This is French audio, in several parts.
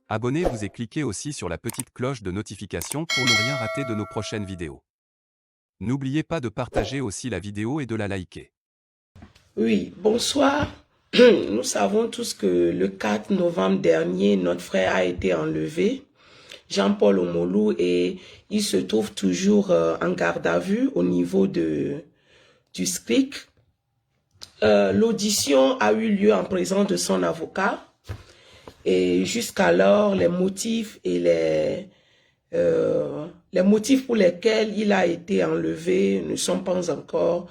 Abonnez-vous et cliquez aussi sur la petite cloche de notification pour ne rien rater de nos prochaines vidéos. N'oubliez pas de partager aussi la vidéo et de la liker. Oui, bonsoir. Nous savons tous que le 4 novembre dernier, notre frère a été enlevé, Jean-Paul Omolou, et il se trouve toujours en garde à vue au niveau du SCRIC. L'audition a eu lieu en présence de son avocat et jusqu'alors, les motifs pour lesquels il a été enlevé ne sont pas encore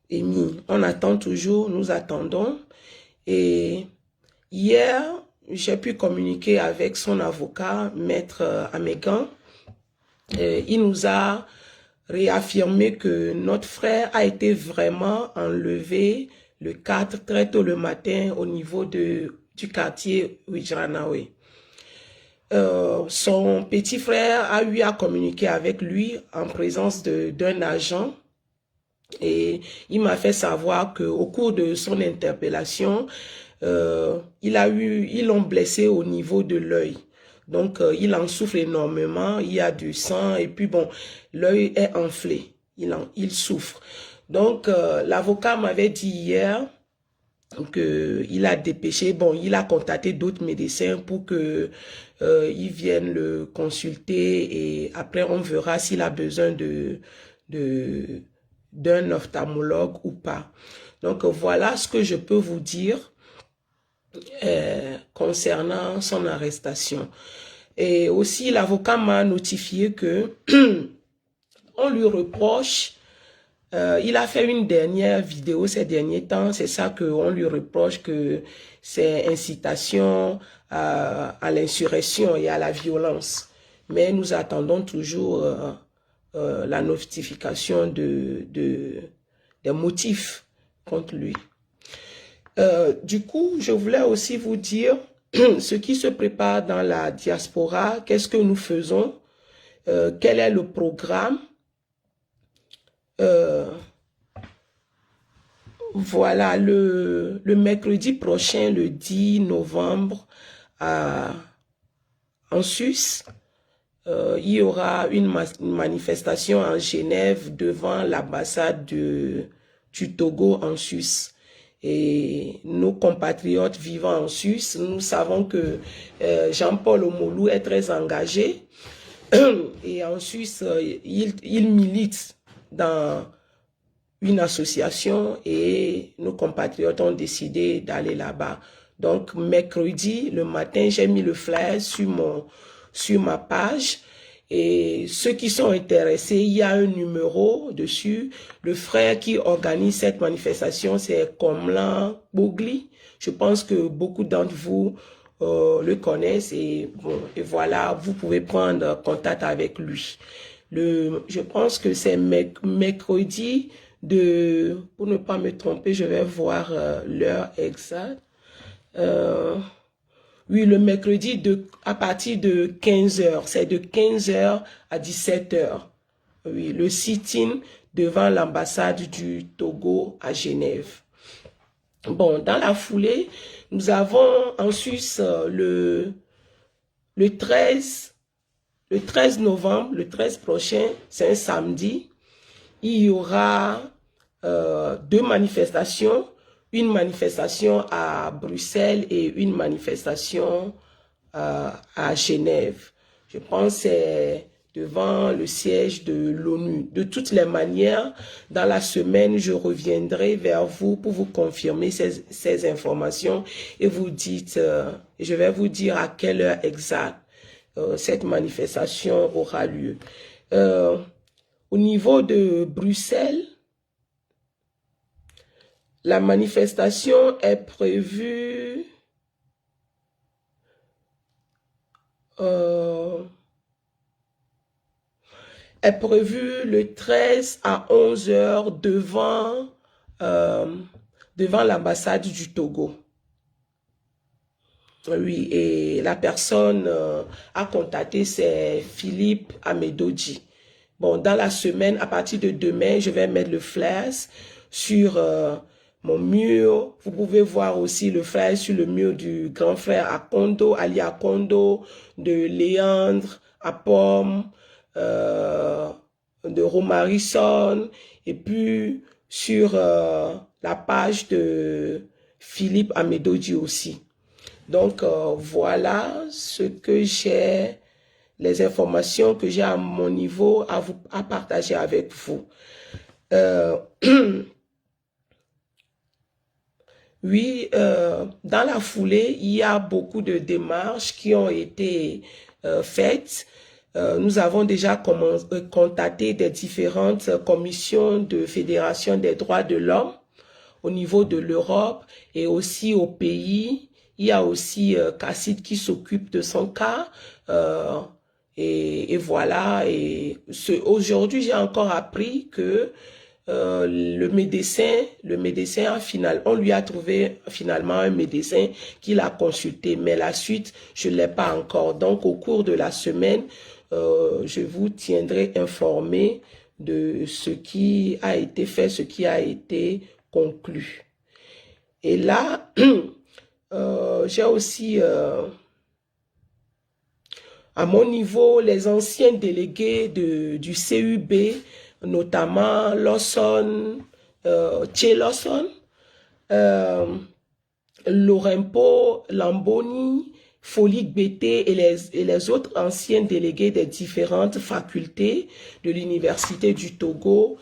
émis. On attend toujours, nous attendons. Et hier, j'ai pu communiquer avec son avocat, Maître Amégan. Il nous a réaffirmé que notre frère a été vraiment enlevé le 4 très tôt le matin au niveau du quartier Wijranawe. Son petit frère a eu à communiquer avec lui en présence d'un agent. Et il m'a fait savoir qu'au cours de son interpellation, ils l'ont blessé au niveau de l'œil. Donc, il en souffre énormément, il y a du sang et puis bon, l'œil est enflé, il souffre. Donc, l'avocat m'avait dit hier qu'il a dépêché, bon, il a contacté d'autres médecins pour que ils viennent le consulter et après on verra s'il a besoin d'un ophtalmologue ou pas. Donc voilà ce que je peux vous dire concernant son arrestation. Et aussi l'avocat m'a notifié que on lui reproche, il a fait une dernière vidéo ces derniers temps, c'est ça qu'on lui reproche, que c'est incitation à l'insurrection et à la violence. Mais nous attendons toujours la notification des motifs contre lui. Du coup, je voulais aussi vous dire ce qui se prépare dans la diaspora, qu'est-ce que nous faisons, quel est le programme. Voilà, le mercredi prochain, le 10 novembre, en Suisse, il y aura une manifestation en Genève devant l'ambassade du Togo en Suisse. Et nos compatriotes vivant en Suisse, nous savons que Jean-Paul Omolou est très engagé. Et en Suisse, il milite dans une association et nos compatriotes ont décidé d'aller là-bas. Donc, mercredi, le matin, j'ai mis le flyer sur ma page. Et ceux qui sont intéressés, il y a un numéro dessus. Le frère qui organise cette manifestation, c'est Komlan Bogli. Je pense que beaucoup d'entre vous le connaissent et, bon, et voilà, vous pouvez prendre contact avec lui. Je pense que c'est mercredi pour ne pas me tromper, je vais voir l'heure exacte. Oui, le mercredi à partir de 15h. C'est de 15h à 17h. Oui, le sit-in devant l'ambassade du Togo à Genève. Bon, dans la foulée, nous avons en Suisse le 13 novembre, le 13 prochain, c'est un samedi. Il y aura deux manifestations. Une manifestation à Bruxelles et une manifestation à Genève. Je pense que c'est devant le siège de l'ONU. De toutes les manières, dans la semaine, je reviendrai vers vous pour vous confirmer ces informations et vous dites, je vais vous dire à quelle heure exacte cette manifestation aura lieu. Au niveau de Bruxelles, la manifestation est prévue le 13 à 11h devant l'ambassade du Togo. Oui, et la personne à contacter, c'est Philippe Amédodji. Bon, dans la semaine, à partir de demain, je vais mettre le flash sur mon mur. Vous pouvez voir aussi le frère sur le mur du grand frère Akondo, Ali Akondo, de Léandre, Apom, de Romarison, et puis sur la page de Philippe Amédodji aussi. Donc, voilà ce que j'ai, les informations que j'ai à mon niveau à partager avec vous. Oui, dans la foulée, il y a beaucoup de démarches qui ont été faites. Nous avons déjà contacté des différentes commissions de Fédération des droits de l'homme au niveau de l'Europe et aussi au pays. Il y a aussi Cassid qui s'occupe de son cas. Et voilà. Et aujourd'hui, j'ai encore appris que le médecin on lui a trouvé finalement un médecin qui l'a consulté, mais la suite, je ne l'ai pas encore. Donc, au cours de la semaine, je vous tiendrai informé de ce qui a été fait, ce qui a été conclu. Et là, j'ai aussi, à mon niveau, les anciens délégués du CUB, notamment Lawson, Che Lawson, Lorempo, Lamboni, Folie Bété et les autres anciens délégués des différentes facultés de l'Université du Togo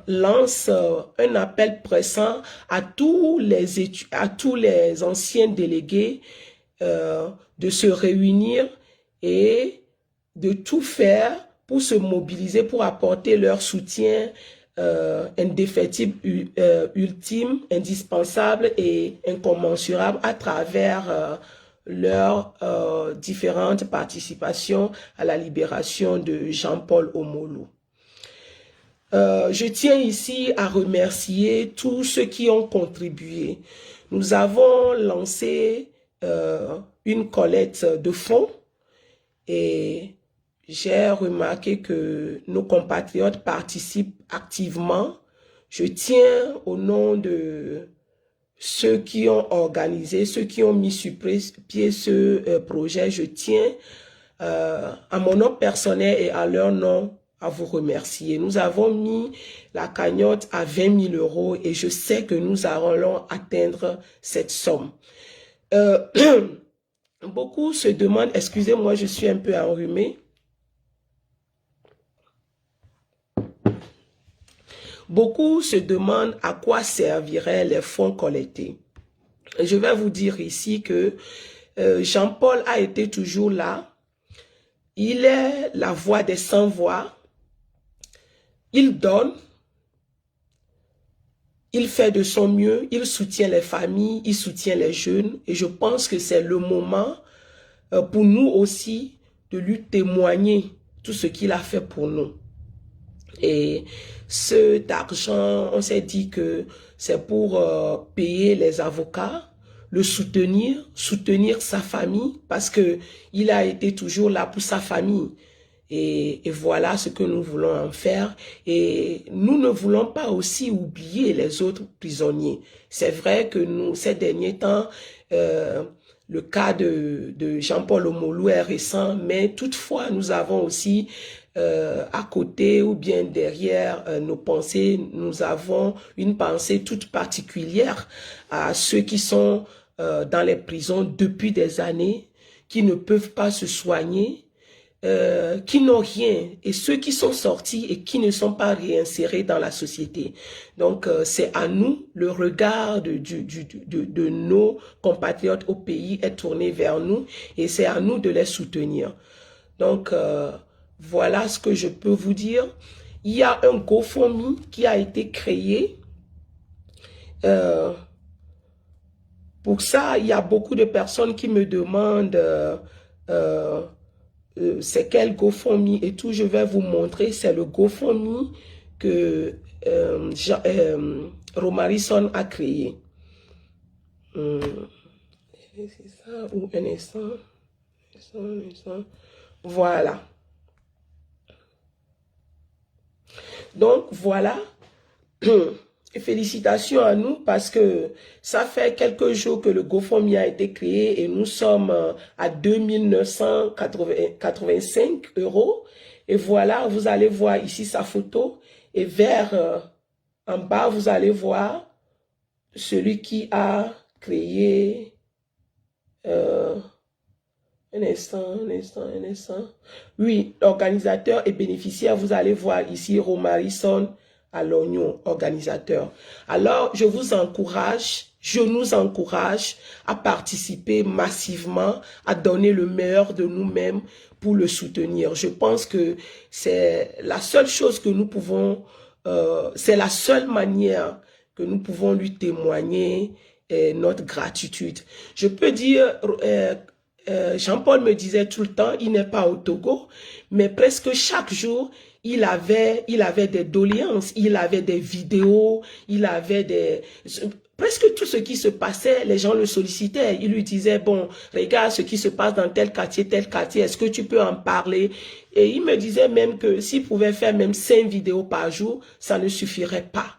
lancent un appel pressant à tous les anciens délégués de se réunir et de tout faire pour se mobiliser, pour apporter leur soutien indéfectible, ultime, indispensable et incommensurable à travers leurs différentes participations à la libération de Jean-Paul Omolou. Je tiens ici à remercier tous ceux qui ont contribué. Nous avons lancé une collecte de fonds et j'ai remarqué que nos compatriotes participent activement. Je tiens au nom de ceux qui ont organisé, ceux qui ont mis sur pied ce projet, je tiens à mon nom personnel et à leur nom à vous remercier. Nous avons mis la cagnotte à 20 000 € et je sais que nous allons atteindre cette somme. Beaucoup se demandent, excusez-moi, je suis un peu enrhumée. Beaucoup se demandent à quoi serviraient les fonds collectés. Je vais vous dire ici que Jean-Paul a été toujours là. Il est la voix des sans-voix. Il donne. Il fait de son mieux. Il soutient les familles. Il soutient les jeunes. Et je pense que c'est le moment pour nous aussi de lui témoigner tout ce qu'il a fait pour nous. Et cet argent, on s'est dit que c'est pour payer les avocats, le soutenir sa famille, parce que il a été toujours là pour sa famille. Et voilà ce que nous voulons en faire. Et nous ne voulons pas aussi oublier les autres prisonniers. C'est vrai que nous, ces derniers temps, le cas de Jean-Paul Omolou est récent, mais toutefois, nous avons aussi à côté ou bien derrière nos pensées, nous avons une pensée toute particulière à ceux qui sont dans les prisons depuis des années, qui ne peuvent pas se soigner, qui n'ont rien, et ceux qui sont sortis et qui ne sont pas réinsérés dans la société. Donc, c'est à nous, le regard de nos compatriotes au pays est tourné vers nous, et c'est à nous de les soutenir. Donc, voilà ce que je peux vous dire. Il y a un GoFundMe qui a été créé. Pour ça, il y a beaucoup de personnes qui me demandent c'est quel GoFundMe et tout. Je vais vous montrer. C'est le GoFundMe que Romarison a créé. C'est ça ou un instant. Voilà. Donc, voilà. Et félicitations à nous parce que ça fait quelques jours que le GoFundMe a été créé et nous sommes à 2985 €. Et voilà, vous allez voir ici sa photo et vers en bas, vous allez voir celui qui a créé... un instant. Oui, organisateur et bénéficiaire, vous allez voir ici Romarison à l'oignon, organisateur. Alors, je nous encourage à participer massivement, à donner le meilleur de nous-mêmes pour le soutenir. Je pense que c'est la seule chose que nous pouvons, c'est la seule manière que nous pouvons lui témoigner notre gratitude. Je peux dire... Jean-Paul me disait tout le temps, il n'est pas au Togo, mais presque chaque jour, il avait des doléances, il avait des vidéos, il avait des... Presque tout ce qui se passait, les gens le sollicitaient. Ils lui disaient, bon, regarde ce qui se passe dans tel quartier, est-ce que tu peux en parler? Et il me disait même que s'il pouvait faire même 5 vidéos par jour, ça ne suffirait pas.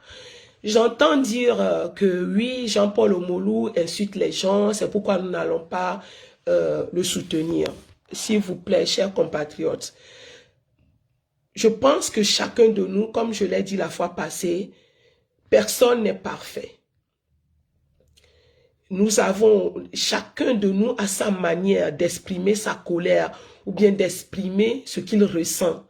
J'entends dire que oui, Jean-Paul Omolou insulte les gens, c'est pourquoi nous n'allons pas le soutenir. S'il vous plaît, chers compatriotes, je pense que chacun de nous, comme je l'ai dit la fois passée, personne n'est parfait. Chacun de nous a sa manière d'exprimer sa colère ou bien d'exprimer ce qu'il ressent.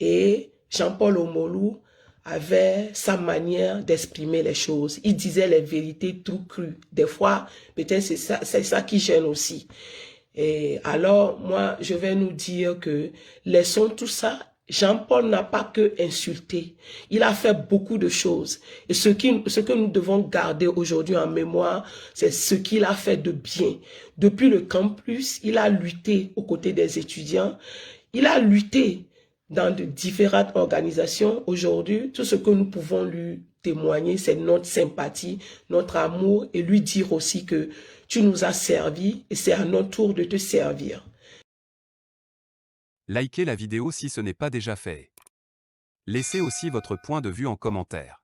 Et Jean-Paul Omolou avait sa manière d'exprimer les choses. Il disait les vérités tout crues. Des fois, peut-être c'est ça qui gêne aussi. Et alors, moi, je vais nous dire que laissons tout ça. Jean-Paul n'a pas que insulté. Il a fait beaucoup de choses. Et ce que nous devons garder aujourd'hui en mémoire, c'est ce qu'il a fait de bien. Depuis le campus, il a lutté aux côtés des étudiants. Il a lutté dans de différentes organisations. Aujourd'hui, tout ce que nous pouvons lui témoigner, c'est notre sympathie, notre amour et lui dire aussi que tu nous as servi et c'est à notre tour de te servir. Likez la vidéo si ce n'est pas déjà fait. Laissez aussi votre point de vue en commentaire.